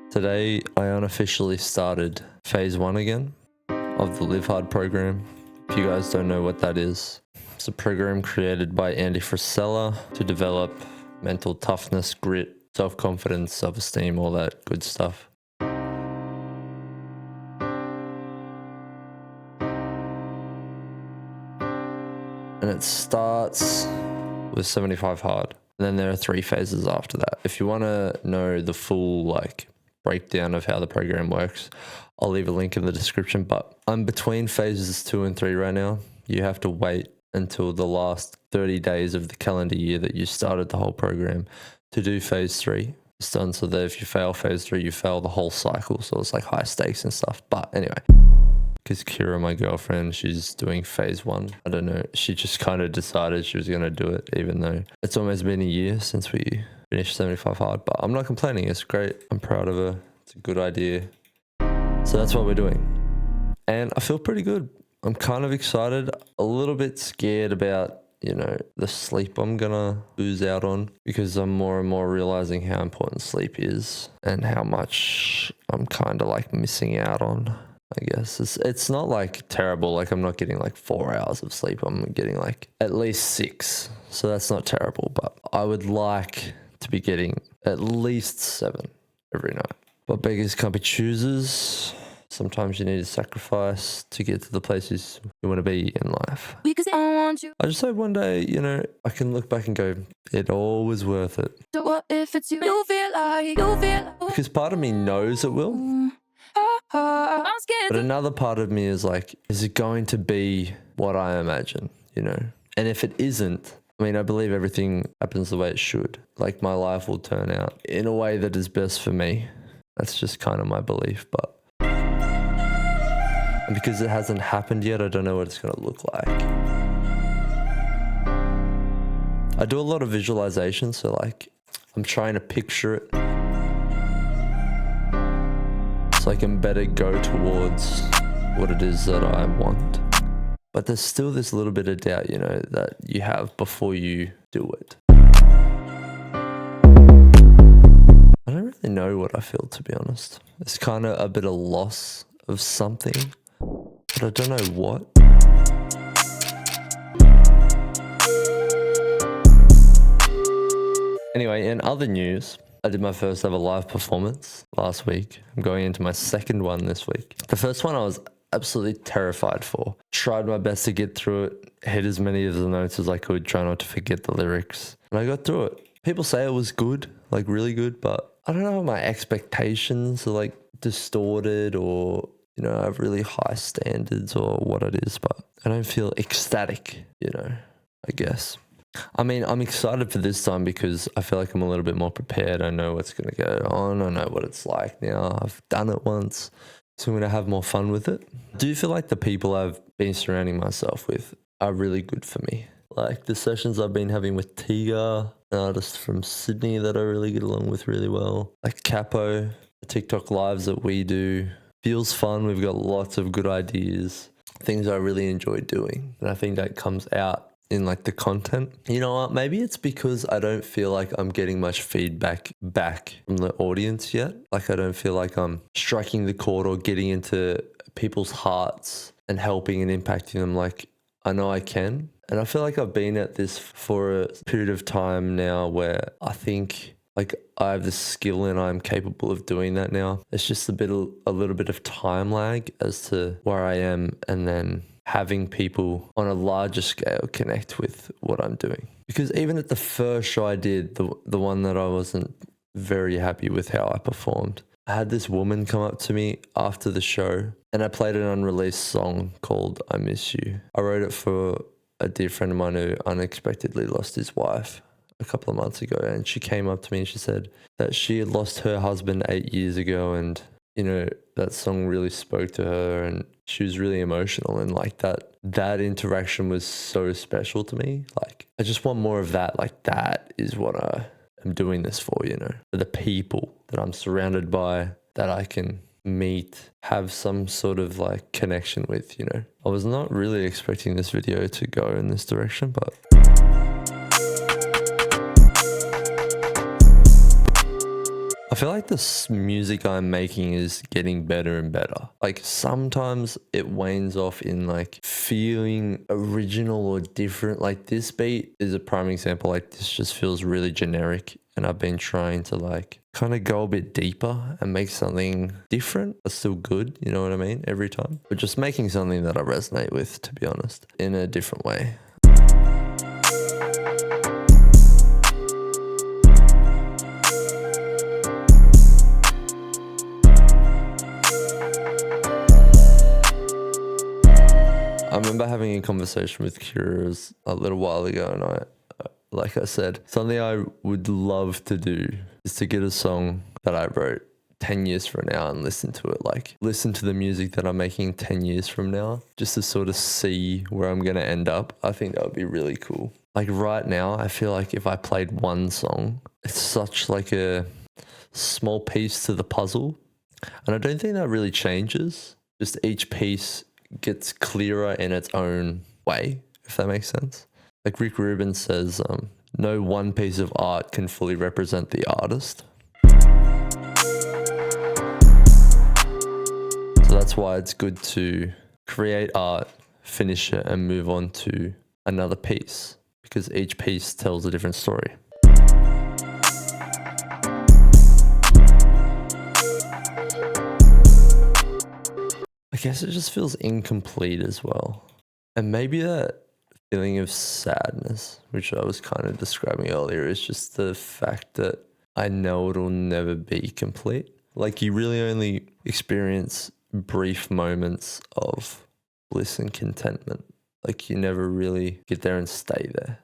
Today, I unofficially started phase 1 again of the Live Hard program. If you guys don't know what that is, it's a program created by Andy Frisella to develop mental toughness, grit, self-confidence, self-esteem, all that good stuff. And it starts with 75 hard. And then there are 3 phases after that. If you want to know the full breakdown of how the program works, I'll leave a link in the description. But I'm between phases 2 and 3 right now. You have to wait until the last 30 days of the calendar year that you started the whole program to do phase 3. It's done so that if you fail phase 3, you fail the whole cycle. So it's like high stakes and stuff. But anyway, because Kira, my girlfriend, she's doing phase 1. I don't know. She just kind of decided she was going to do it, even though it's almost been a year since we finished 75 hard. But I'm not complaining. It's great. I'm proud of her. It's a good idea. So that's what we're doing. And I feel pretty good. I'm kind of excited, a little bit scared about, the sleep I'm going to lose out on, because I'm more and more realizing how important sleep is and how much I'm kind of missing out on. I guess it's not terrible. I'm not getting 4 hours of sleep. I'm getting at least 6. So that's not terrible, but I would like to be getting at least 7 every night. But beggars can't be choosers. Sometimes you need to sacrifice to get to the places you want to be in life. Because I want you. I just hope one day, I can look back and go, it all was worth it. So what if it's you? You feel like. Because part of me knows it will. I'm scared. But another part of me is is it going to be what I imagine, And if it isn't, I believe everything happens the way it should. My life will turn out in a way that is best for me. That's just kind of my belief, but. And because it hasn't happened yet, I don't know what it's going to look like. I do a lot of visualization, so I'm trying to picture it. So I can better go towards what it is that I want. But there's still this little bit of doubt, that you have before you do it. I don't really know what I feel, to be honest. It's kind of a bit of loss of something, but I don't know what. Anyway, in other news, I did my first ever live performance last week. I'm going into my second one this week. The first one I was absolutely terrified for. Tried my best to get through it, hit as many of the notes as I could, try not to forget the lyrics. And I got through it. People say it was good, really good, but I don't know if my expectations are distorted or, I have really high standards or what it is, but I don't feel ecstatic, I guess. I'm excited for this time because I feel like I'm a little bit more prepared. I know what's going to go on. I know what it's like now. I've done it once, so I'm going to have more fun with it. I do feel like the people I've been surrounding myself with are really good for me. The sessions I've been having with Tiga, an artist from Sydney that I really get along with really well. Capo, the TikTok lives that we do. Feels fun. We've got lots of good ideas, things I really enjoy doing. And I think that comes out in the content. You know what? Maybe it's because I don't feel like I'm getting much feedback back from the audience yet. I don't feel like I'm striking the chord or getting into people's hearts and helping and impacting them I know I can. And I feel like I've been at this for a period of time now where I think I have the skill and I'm capable of doing that now. It's just a little bit of time lag as to where I am, and then having people on a larger scale connect with what I'm doing. Because even at the first show I did, the one that I wasn't very happy with how I performed, I had this woman come up to me after the show and I played an unreleased song called I Miss You. I wrote it for a dear friend of mine who unexpectedly lost his wife a couple of months ago, and she came up to me and she said that she had lost her husband 8 years ago, and that song really spoke to her and she was really emotional, and that interaction was so special to me. I just want more of that. That is what I am doing this for, for the people that I'm surrounded by, that I can meet, have some sort of connection with, I was not really expecting this video to go in this direction, but I feel like this music I'm making is getting better and better. Like sometimes it wanes off in like feeling original or different. Like this beat is a prime example. Like this just feels really generic, and I've been trying to like kind of go a bit deeper and make something different but still good, you know what I mean, every time. But just making something that I resonate with, to be honest, in a different way. I remember having a conversation with Kira a little while ago, and like I said, something I would love to do is to get a song that I wrote 10 years from now and listen to it. Like listen to the music that I'm making 10 years from now, just to sort of see where I'm going to end up. I think that would be really cool. Like right now, I feel like if I played one song, it's such like a small piece to the puzzle. And I don't think that really changes. Just each piece gets clearer in its own way, if that makes sense. Like Rick Rubin says, no one piece of art can fully represent the artist. So that's why it's good to create art, finish it, and move on to another piece, because each piece tells a different story. I guess it just feels incomplete as well. And maybe that feeling of sadness, which I was kind of describing earlier, is just the fact that I know it'll never be complete. Like you really only experience brief moments of bliss and contentment. Like you never really get there and stay there.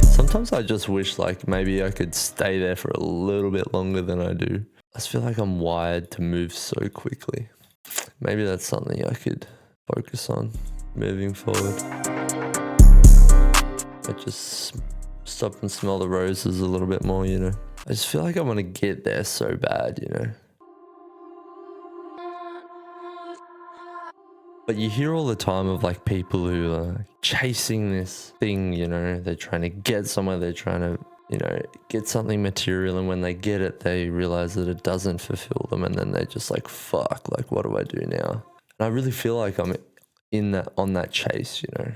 Sometimes I just wish like maybe I could stay there for a little bit longer than I do. I just feel like I'm wired to move so quickly. Maybe that's something I could focus on moving forward. I just stop and smell the roses a little bit more, you know. I just feel like I want to get there so bad, you know. But you hear all the time of like people who are chasing this thing, you know, they're trying to get somewhere, they're trying to, you know, get something material, and when they get it, they realize that it doesn't fulfill them, and then they're just like, fuck, like what do I do now? And I really feel like I'm on that chase, you know.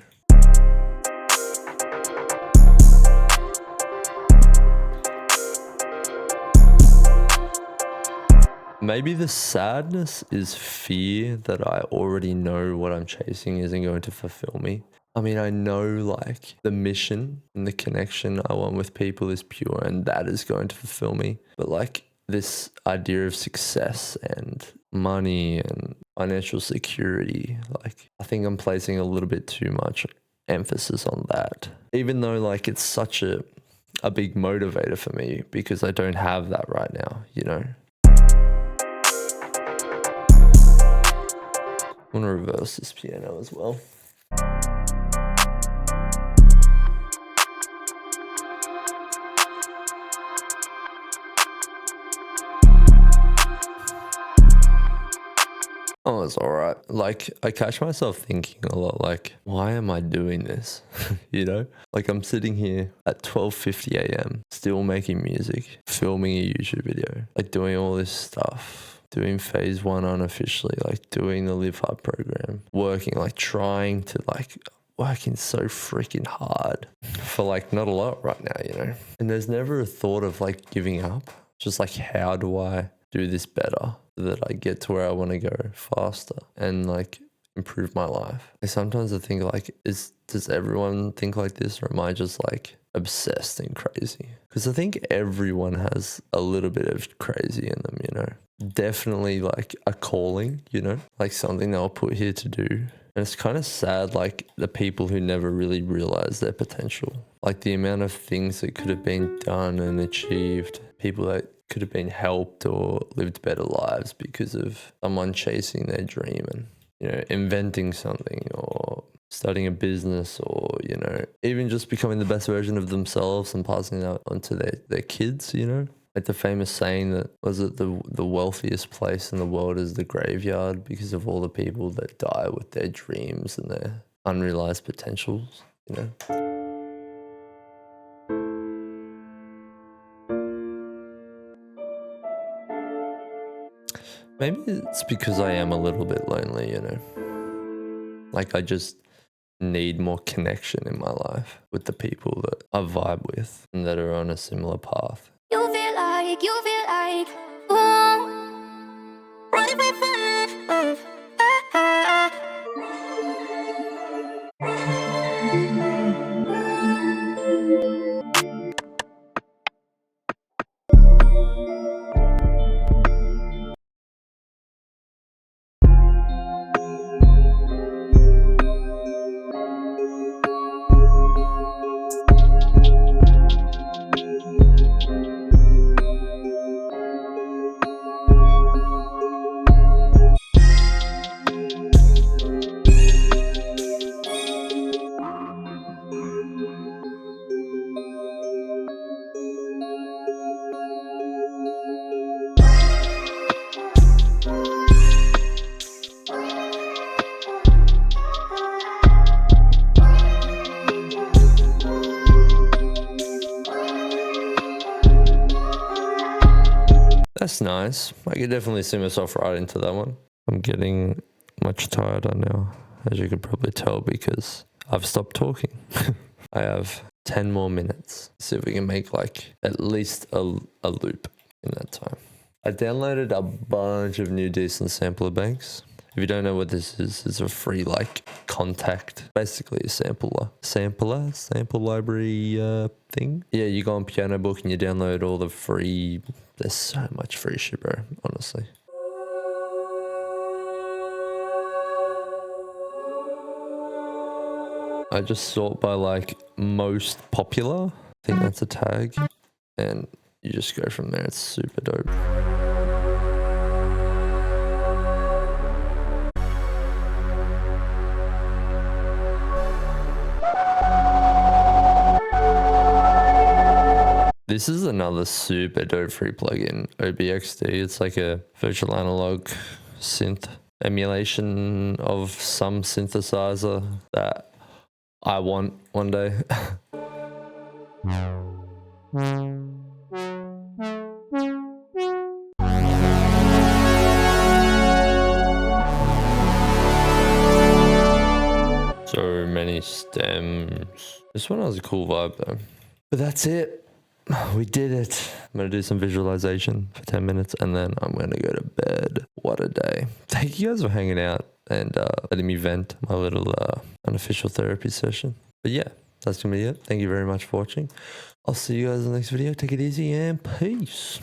Maybe the sadness is fear that I already know what I'm chasing isn't going to fulfill me. I mean, I know like the mission and the connection I want with people is pure, and that is going to fulfill me. But like this idea of success and money and financial security, like I think I'm placing a little bit too much emphasis on that. Even though like it's such a big motivator for me, because I don't have that right now, you know. I'm gonna reverse this piano as well. Oh, it's all right. Like I catch myself thinking a lot like, why am I doing this? You know, like I'm sitting here at 12:50 a.m. still making music, filming a YouTube video, like doing all this stuff, doing phase 1 unofficially, like doing the Live Hard program, working, like trying to like working so freaking hard for like not a lot right now, you know. And there's never a thought of like giving up. Just like, how do I do this better so that I get to where I want to go faster and like improve my life? And sometimes I think like, does everyone think like this, or am I just like obsessed and crazy? Because I think everyone has a little bit of crazy in them, you know. Definitely like a calling, you know, like something they were put here to do. And it's kind of sad, like the people who never really realize their potential, like the amount of things that could have been done and achieved, people that could have been helped or lived better lives because of someone chasing their dream and, you know, inventing something or starting a business, or, you know, even just becoming the best version of themselves and passing that on to their kids, you know. Like the famous saying that, was it the wealthiest place in the world is the graveyard, because of all the people that die with their dreams and their unrealized potentials, you know. Maybe it's because I am a little bit lonely, you know. Like I just need more connection in my life with the people that I vibe with and that are on a similar path. You feel like, ooh, running from love. That's nice. I could definitely see myself right into that one. I'm getting much tireder now, as you can probably tell, because I've stopped talking. I have 10 more minutes. See if we can make like at least a loop in that time. I downloaded a bunch of new decent sampler banks. If you don't know what this is, it's a free like contact, basically a sample library thing. Yeah, you go on Piano Book and you download all the free. There's so much free shit, bro, honestly. I just sort by like most popular. I think that's a tag. And you just go from there. It's super dope. This is another super dope free plugin, OBXD. It's like a virtual analog synth emulation of some synthesizer that I want one day. So many stems. This one has a cool vibe though. But that's it. We did it. I'm going to do some visualization for 10 minutes and then I'm going to go to bed. What a day. Thank you guys for hanging out and letting me vent my little unofficial therapy session. But yeah, that's going to be it. Thank you very much for watching. I'll see you guys in the next video. Take it easy and peace.